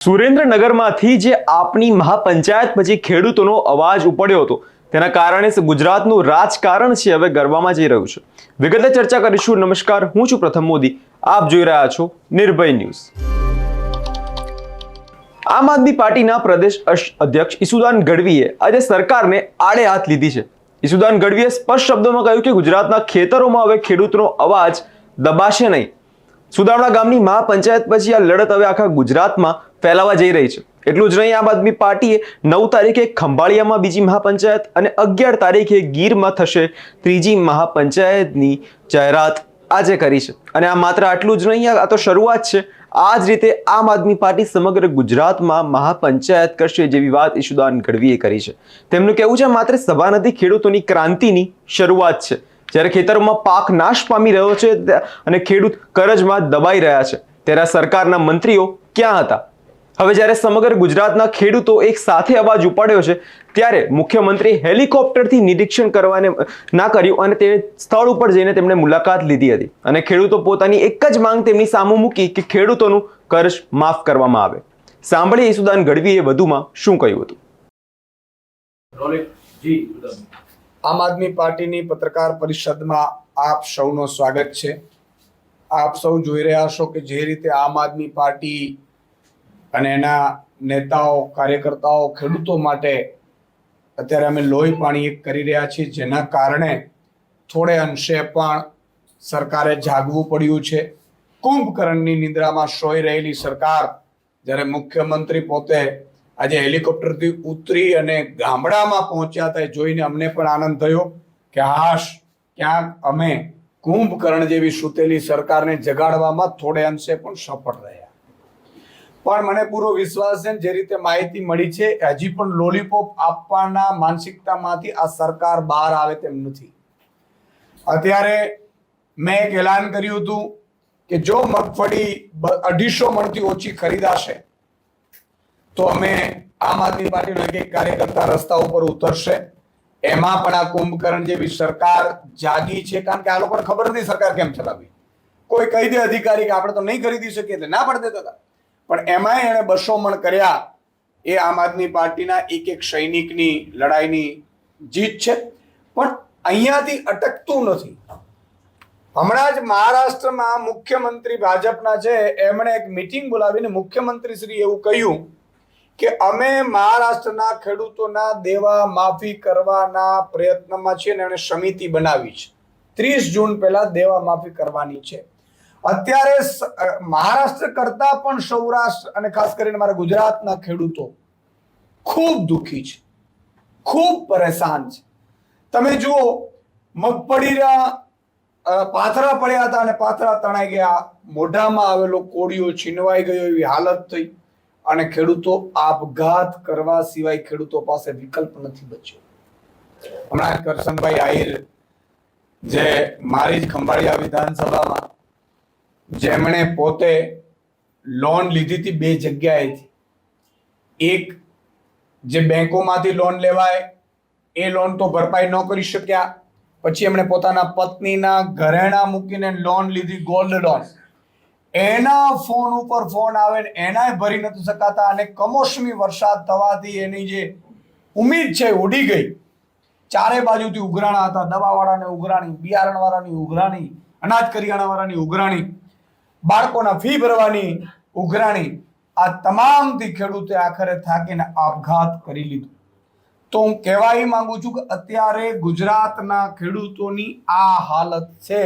સુરેન્દ્રનગરમાંથી જે આપની મહાપંચાયત પછી ખેડૂતોનો અવાજ ઉપડ્યો હતો તેના કારણે ગુજરાતનું રાજકારણ છે હવે ગરબામાં જઈ રહ્યું છે. વિગતે ચર્ચા કરીશું. નમસ્કાર, હું છું પ્રથમ મોદી. આપ જોઈ રહ્યા છો નિર્ભય ન્યૂઝ. આમ આદમી પાર્ટીના પ્રદેશ અધ્યક્ષ ઈસુદાન ગઢવીએ આજે સરકારને આડે હાથ લીધી છે. ઈસુદાન ગઢવીએ સ્પષ્ટ શબ્દોમાં કહ્યું કે ગુજરાતના ખેતરોમાં હવે ખેડૂતોનો અવાજ દબાશે નહીં. સુદામડા ગામની મહાપંચાયત પછી આ લડત હવે આખા ગુજરાતમાં ફેલાવા જઈ રહી છે. એટલું જ નહીં, આમ આદમી પાર્ટીએ 9 તારીખે ખંભાળિયામાં બીજી મહાપંચાયત અને 11 તારીખે ગીરમાં થશે ત્રીજી મહાપંચાયતની જાહેરાત આજે કરી છે. અને આ માત્ર આટલું જ નહીં, આ તો શરૂઆત છે. આ જ રીતે આમ આદમી પાર્ટી સમગ્ર ગુજરાતમાં મહાપંચાયત કરશે જેવી વાત ઈસુદાન ગઢવીએ કરી છે. તેમનું કહેવું છે માત્ર સભા નથી, ખેડૂતોની ક્રાંતિની શરૂઆત છે. જ્યારે ખેતરોમાં પાક નાશ પામી રહ્યો છે અને ખેડૂત કરજમાં દબાઈ રહ્યા છે, ત્યારે સરકારના મંત્રીઓ ક્યાં હતા? હવે જ્યારે સમગ્ર ગુજરાતના ખેડૂતો એક સાથે અવાજ ઉપાડ્યો છે, ત્યારે મુખ્યમંત્રી હેલિકોપ્ટરથી નિરીક્ષણ કરવાને ના કર્યું અને તે સ્થળ ઉપર જઈને તેમણે મુલાકાત લીધી હતી અને ખેડૂતો પોતાની એક જ માંગ તેમની સામે મૂકી કે ખેડૂતોનું કર્જ માફ કરવામાં આવે. સાંભળીએ ઈસુદાન ગઢવીએ વધુમાં શું કહ્યું હતું. આમ આદમી પાર્ટીની પત્રકાર પરિષદમાં આપ સૌનો સ્વાગત છે. આપ સૌ જોઈ રહ્યા છો કે જે રીતે આમ આદમી પાર્ટી અને એના નેતાઓ, કાર્યકર્તાઓ ખેડૂતો માટે અત્યારે અમે લોહી પાણી એક કરી રહ્યા છીએ, જેના કારણે થોડે અંશે પણ સરકારે જાગવું પડ્યું છે. કુંભકર્ણની નિંદ્રામાં સોઈ રહેલી સરકાર જ્યારે મુખ્યમંત્રી પોતે આજે હેલિકોપ્ટરથી ઉતરી અને ગામડામાં પહોંચ્યા હતા, જોઈને અમને પણ આનંદ થયો કે હાશ, ક્યાંક અમે કુંભકર્ણ જેવી સૂતેલી સરકારને જગાડવામાં થોડે અંશે પણ સફળ રહ્યા. પણ મને પૂરો વિશ્વાસ છે જે રીતે માહિતી મળી છે, હજી પણ લોલીપોપ આપવાના માનસિકતામાંથી આ સરકાર બહાર આવે તેમ નથી. અત્યારે મેં એક એલાન કર્યું હતું કે જો મગફળી 250 મણથી ઓછી ખરીદાશે તો અમે આમ આદમી પાર્ટીનો એક કાર્યકર્તા રસ્તા ઉપર ઉતરશે. એમાં પણ આ કુંભકર્ણ જેવી સરકાર જાગી છે, કારણ કે આ લોકોને ખબર નથી સરકાર કેમ ચલાવી. કોઈ કહી દે અધિકારી કે આપણે તો નહીં ખરીદી શકીએ એટલે ના પડ દેતા હતા, પણ એમાંય એણે 200 મણ કર્યા. એ આમ આદમી પાર્ટીના એક સૈનિકની લડાઈની જીત છે. પણ અહીંયાથી અટકતું નથી. હમણાં જ મહારાષ્ટ્રમાં મુખ્યમંત્રી ભાજપના છે, એમણે એક મીટિંગ બોલાવીને મુખ્યમંત્રી શ્રી એવું કહ્યું કે અમે મહારાષ્ટ્રના ખેડૂતોના દેવા માફી કરવાના પ્રયત્નમાં છીએ અને એણે સમિતિ બનાવી છે. 30 જૂન પહેલા દેવા માફી કરવાની છે. અત્યારે મહારાષ્ટ્ર કરતા પણ સૌરાષ્ટ્ર અને ખાસ કરીને મારા ગુજરાતના ખેડૂતો ખૂબ દુઃખી છે, ખૂબ પરેશાન છે. તમે જુઓ, મગફળીના પાથરા પડ્યા હતા અને પાથરા તણાઈ ગયા, મોઢામાં આવેલો કોળિયો છીનવાઈ ગયો એવી હાલત થઈ અને ખેડૂતો આપઘાત કરવા સિવાય ખેડૂતો પાસે વિકલ્પ નથી બચ્યો. હમણાં કરશનભાઈ આહિર, જે મારી જ ખંભાળિયા વિધાનસભામાં, જેમણે પોતે લોન લીધી હતી 2 જગ્યાએથી, એક જે બેંકોમાંથી લોન લેવાય એ લોન તો ભરપાઈ ન કરી શક્યા, પછી એમણે પોતાના પત્નીના ઘરેણા મૂકીને લોન લીધી, ગોલ્ડ લોન. એના ફોન ઉપર ફોન આવે ને એનાય ભરી નથી શકાતા અને કમોસમી વરસાદ થવાથી એની જે ઉમ્મીદ છે ઉડી ગઈ. ચારે બાજુથી ઉઘરાણા હતા, દવાવાળાને ઉઘરાણી, બિયારણવાળાની ઉઘરાણી, અનાજ કરિયાણાવાળાની ઉઘરાણી, બાળકોના ફી ભરવાની ઉઘરાણી. આ તમામથી ખેડૂતે આખરે થાકીને આપઘાત કરી લીધું. તો હું કહેવા એ માંગુ છું કે અત્યારે ગુજરાતના ખેડૂતોની આ હાલત છે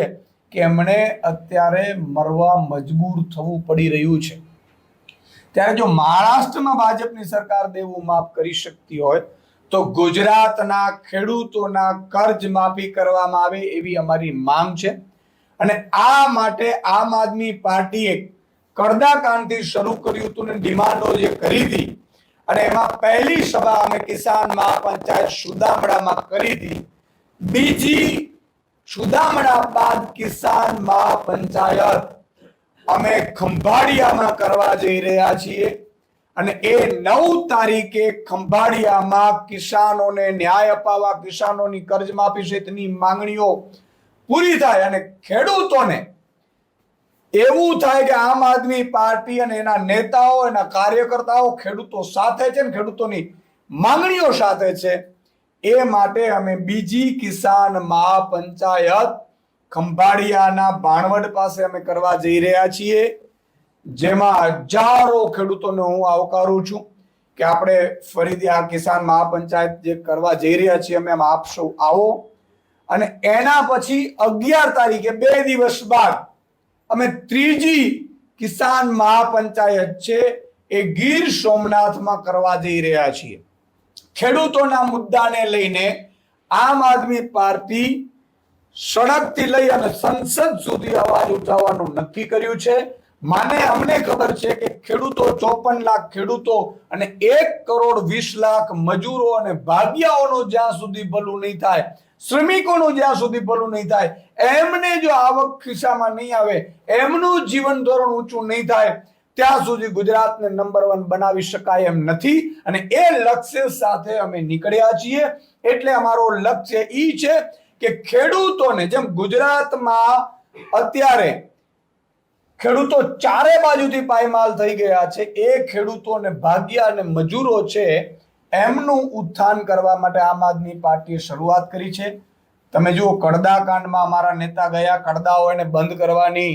કે એમણે અત્યારે મરવા મજબૂર થવું પડી રહ્યું છે. ત્યારે જો મહારાષ્ટ્રમાં ભાજપની સરકાર દેવું માફ કરી શકતી હોય તો ગુજરાતના ખેડૂતોના કર્જ માફી કરવામાં આવે એવી અમારી માંગ છે. અને આ માટે આમ આદમી પાર્ટીએ કડદાકાંડથી શરૂ કર્યું હતું ને ડિમાન્ડો જે કરી હતી, અને એમાં પહેલી સભા અમે કિસાન મહાપંચાયત સુદામડામાં કરી હતી. બીજી સુદામડા બાદ કિસાન મહાપંચાયત અમે ખંભાળિયામાં કરવા જઈ રહ્યા છીએ અને એ 9 તારીખે ખંભાળિયામાં કિસાનોને ન્યાય અપાવવા, કિસાનોની કર્જમાફી સહિતની માંગણીઓ પૂરી થાય અને ખેડૂતોને એવું થાય કે આમ આદમી પાર્ટી અને એના નેતાઓ એના કાર્યકર્તાઓ ખેડૂતો સાથે છે ને ખેડૂતોની માંગણીઓ સાથે છે. એ માટે અમે બીજી કિસાન મહાપંચાયત ખંભાળિયાના ભાણવડ પાસે અમે કરવા જઈ રહ્યા છીએ, જેમાં હજારો ખેડૂતોને હું આવકારું છું કે આપણે ફરીથી આ કિસાન મહાપંચાયત જે કરવા જઈ રહ્યા છીએ અમે આપ સૌ આવો. અને એના પછી 11 તારીખે 2 દિવસ બાદ અમે ત્રીજી કિસાન મહાપંચાયત છે એ ગીર સોમનાથમાં કરવા જઈ રહ્યા છીએ. ખેડૂતોના મુદ્દાને લઈને આમ આદમી પાર્ટી સડકથી લઈ અને સંસદ સુધી અવાજ ઉઠાવવાનું નક્કી કર્યું છે. અમને ખબર છે કે ખેડૂતો 54 લાખ ખેડૂતો અને 1,20,00,000 મજૂરો અને ભાગિયાઓનું જ્યાં સુધી ભલું નહીં થાય, શ્રમિકોનું જ્યાં સુધી ભલું નહીં થાય, એમને જો આવક ખિસ્સામાં નહીં આવે, એમનું જીવન ધોરણ ઊંચું નહીં થાય, ત્યાં સુધી ગુજરાતને નંબર 1 બનાવી શકાય એમ નથી. અને એ લક્ષ્ય સાથે અમે નીકળ્યા છીએ. એટલે અમારો લક્ષ્ય ઈ છે કે ખેડૂતોને, જેમ ગુજરાતમાં અત્યારે ખેડૂતો ચારે બાજુથી પાયમાલ થઈ ગયા છે, એ ખેડૂતો અને ભાગ્યા અને મજૂરો છે એમનું ઉત્થાન કરવા માટે આમ આદમી પાર્ટીએ શરૂઆત કરી છે. તમે જુઓ, કડદા કાંડમાં અમારા નેતા ગયા, કડદાઓ એને બંધ કરવાની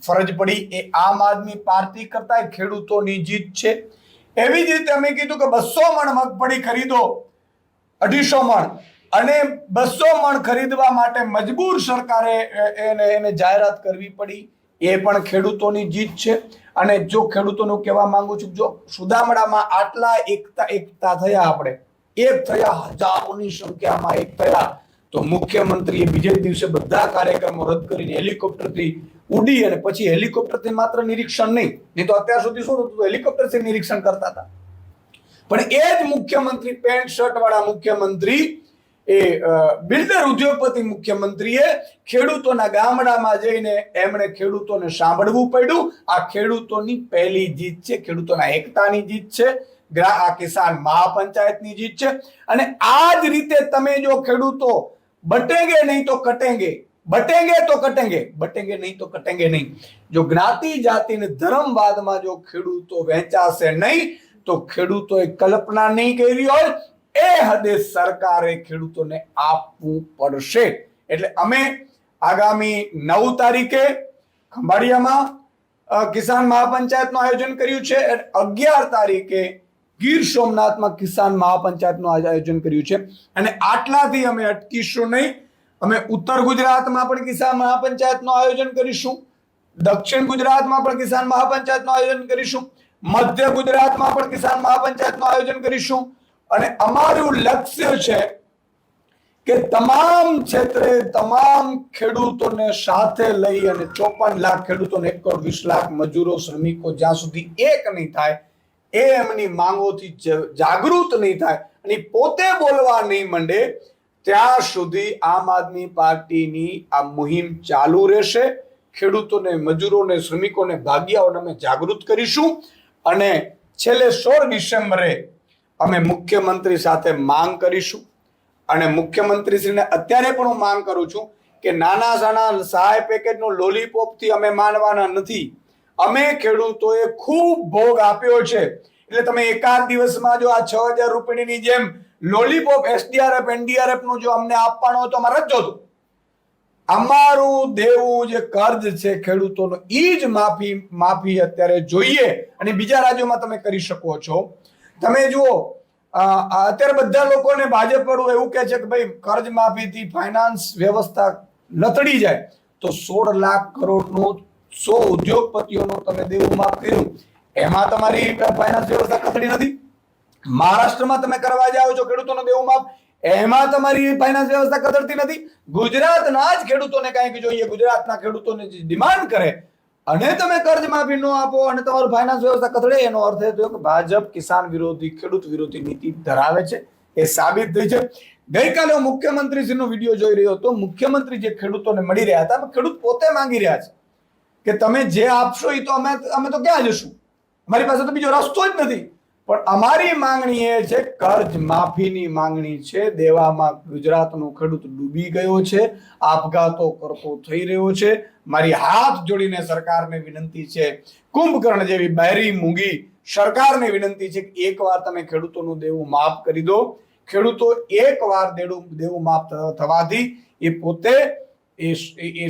ફરજ પડી. એ આમ આદમી પાર્ટી કરતા ખેડૂતોની જીત છે. એવી જ રીતે અમે કીધું કે 200 મણ મગફળી ખરીદો, 250 મણ, અને 200 મણ ખરીદવા માટે મજબૂર સરકારે એને જાહેરાત કરવી પડી. એ પણ ખેડૂતોની જીત છે. અને જો ખેડૂતોનું કહેવા માંગુ છું, જો સુદામડામાં આટલા એકતા થયા, આપણે એક થયા, હજારોની સંખ્યામાં એક થયા, તો મુખ્યમંત્રીએ બીજે દિવસે બધા કાર્યક્રમો રદ કરીને હેલિકોપ્ટરથી ઉડી અને પછી હેલિકોપ્ટરથી માત્ર નિરીક્ષણ નહીં તો અત્યાર સુધી શું હતું, હેલિકોપ્ટરથી નિરીક્ષણ કરતા હતા. પણ એ જ મુખ્યમંત્રી, પેન્ટ શર્ટ વાળા મુખ્યમંત્રી, એ બિલ્ડર ઉદ્યોગપતિ મુખ્યમંત્રીએ ખેડૂતોના ગામડામાં જઈને એમણે ખેડૂતોને સાંભળવું પડ્યું. આ ખેડૂતોની પહેલી જીત છે, ખેડૂતોના એકતાની જીત છે, આ કિસાન મહાપંચાયતની જીત છે. અને આ જ રીતે તમે જો ખેડૂતો બટેંગે નહીં તો કટેંગે, બટેંગે તો કટેંગે, બટેંગે નહીં તો કટેંગે નહીં, જો જ્ઞાતિ જાતિ ને ધર્મવાદમાં જો ખેડૂતો વહેંચાશે નહીં, તો ખેડૂતોએ કલ્પના નહીં કરી હોય એ હદે સરકારે ખેડૂતોને આપવું પડશે. એટલે અમે આગામી 9 તારીખે ખંભાળિયામાં કિસાન મહાપંચાયતનું આયોજન કર્યું છે. 11 તારીખે ગીર સોમનાથમાં કિસાન મહાપંચાયતનું આયોજન કર્યું છે. અને આટલાથી અમે અટકીશું નહીં. અમે ઉત્તર ગુજરાતમાં પણ કિસાન મહાપંચાયતનું આયોજન કરીશું, દક્ષિણ ગુજરાતમાં પણ કિસાન મહાપંચાયતનું આયોજન કરીશું, મધ્ય ગુજરાતમાં પણ કિસાન મહાપંચાયતનું આયોજન કરીશું. અને અમારું લક્ષ્ય છે કે તમામ ક્ષેત્રે તમામ ખેડૂતોને સાથે લઈ અને 54 લાખ ખેડૂતોને 1,20,00,000 મજૂરો, શ્રમિકો જ્યાં સુધી એક નહીં થાય, એ એમની માંગોથી જાગૃત નહીં થાય અને પોતે બોલવા નહીં માંડે, ત્યાં સુધી આમ આદમી પાર્ટીની આ મુહિમ ચાલુ રહેશે. ખેડૂતોને, મજૂરોને, શ્રમિકોને, ભાગિયાઓને અમે જાગૃત કરીશું. અને છેલ્લે 16 ડિસેમ્બરે અમે મુખ્યમંત્રી સાથે માંગ કરીશું. અને મુખ્યમંત્રીશ્રીને અત્યારે પણ હું માંગ કરું છું કે નાના નાના સહાય પેકેજનો લોલીપોપથી અમે માનવાના નથી. અમે ખેડૂતોએ ખૂબ ભોગ આપ્યો છે. એટલે તમે એકાદ દિવસમાં જો આ 6,000 રૂપિયાની જેમ લોલીપોપ SDRF NDRF નું જો અમને આપવાનો હોય તો અમારે જ જોતું. અમારું દેવું જે કર્જ છે ખેડૂતોનો, ઈ જ માફી અત્યારે જોઈએ. અને બીજા રાજ્યોમાં તમે કરી શકો છો. તમે જુઓ, અત્યારે બધા લોકોને ભાજપ વાળું એવું કહે છે કે ભાઈ કર્જ માફીથી ફાઇનાન્સ વ્યવસ્થા લથડી જાય, તો 16 લાખ કરોડનું 100 ઉદ્યોગપતિઓનો તમે દેવું માફ કર્યું, એમાં તમારી ફાઇનાન્સ વ્યવસ્થા કથળી નથી. મહારાષ્ટ્રમાં તમે કરવા જાઓ છો ખેડૂતોનો દેવું માફ, એમાં તમારી ફાઇનાન્સ વ્યવસ્થા કથળતી નથી. ગુજરાતના જ ખેડૂતોને કંઈક જોઈએ, ગુજરાતના ખેડૂતોને ડિમાન્ડ કરે અને તમે કર્જ માફી ન આપો અને તમારું ફાઇનાન્સ વ્યવસ્થા કથળે, એનો અર્થ એ થયો કે ભાજપ કિસાન વિરોધી, ખેડૂત વિરોધી નીતિ ધરાવે છે. એ સાબિત થઈ છે. ગઈકાલે હું મુખ્યમંત્રીશ્રીનો વિડીયો જોઈ રહ્યો હતો. મુખ્યમંત્રી જે ખેડૂતોને મળી રહ્યા હતા, ખેડૂત પોતે માંગી રહ્યા છે કે તમે જે આપશો એ તો અમે તો ક્યાં જશું, અમારી પાસે તો બીજો રસ્તો જ નથી. પણ અમારી માંગણી એ છે, કર્જ માફીની માંગણી છે. દેવામાં ગુજરાતનો ખેડૂત ડૂબી ગયો છે, આપઘાતો કરતો થઈ રહ્યો છે, મારી હાથ જોડીને સરકારને વિનંતી છે, કુંભકર્ણ જેવી બહેરી મૂંગી સરકારને વિનંતી છે કે એકવાર તમે ખેડૂતોનું દેવું માફ કરી દો. ખેડૂતો એકવાર દેવું માફ થવાથી એ પોતે એ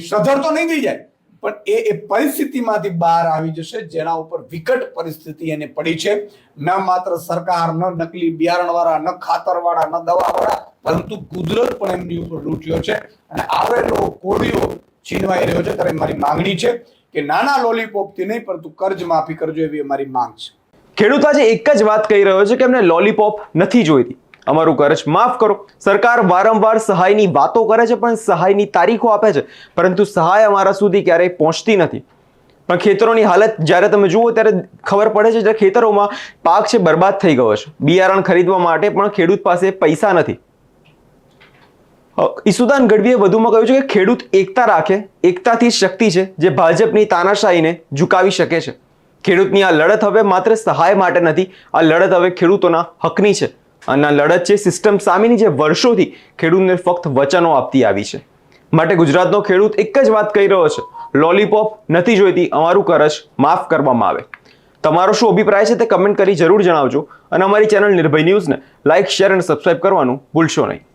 સધર તો નહીં થઈ જાય, પણ એ પરિસ્થિતિમાંથી બહાર આવી જશે જેના ઉપર વિકટ પરિસ્થિતિ એને પડી છે. ન માત્ર સરકાર, ન નકલી બિયારણવાળા, ન ખાતરવાળા, ન દવાવાળા, પરંતુ કુદરત પણ એમની ઉપર લૂંટ્યો છે અને આવેલો કોળીઓ છીનવાઈ રહ્યો છે. ત્યારે મારી માંગણી છે કે નાના લોલીપોપથી નહીં પરંતુ કર્જ માફી કરજો, એવી અમારી માંગ છે. ખેડૂત આજે એક જ વાત કહી રહ્યો છે કે એમને લોલીપોપ નથી જોઈતી, અમારું કર્જ માફ કરો. સરકાર વારંવાર સહાયની વાતો કરે છે પણ સહાયની તારીખો આપે છે, પરંતુ સહાય અમારા સુધી ક્યારેય પહોંચતી નથી. પણ ખેતરોની હાલત જ્યારે તમે જુઓ ત્યારે ખબર પડે છે કે ખેતરોમાં પાક છે બરબાદ થઈ ગયો છે. બિયારણ ખરીદવા માટે પણ ખેડૂત પાસે પૈસા નથી. ઈસુદાન ગઢવીએ વધુમાં કહ્યું છે કે ખેડૂત એકતા રાખે, એકતાથી શક્તિ છે જે ભાજપની તાનાશાહીને ઝુકાવી શકે છે. ખેડૂતની આ લડત હવે માત્ર સહાય માટે નથી, આ લડત હવે ખેડૂતોના હકની છે. અને આ લડત છે સિસ્ટમ સામેની જે વર્ષોથી ખેડૂતને ફક્ત વચનો આપતી આવી છે. માટે ગુજરાતનો ખેડૂત એક જ વાત કહી રહ્યો છે, લોલીપોપ નથી જોઈતી, અમારું કર્જ માફ કરવામાં આવે. તમારો શું અભિપ્રાય છે તે કમેન્ટ કરી જરૂર જણાવજો અને અમારી ચેનલ નિર્ભય ન્યૂઝને લાઇક, શેર અને સબસ્ક્રાઇબ કરવાનું ભૂલશો નહીં.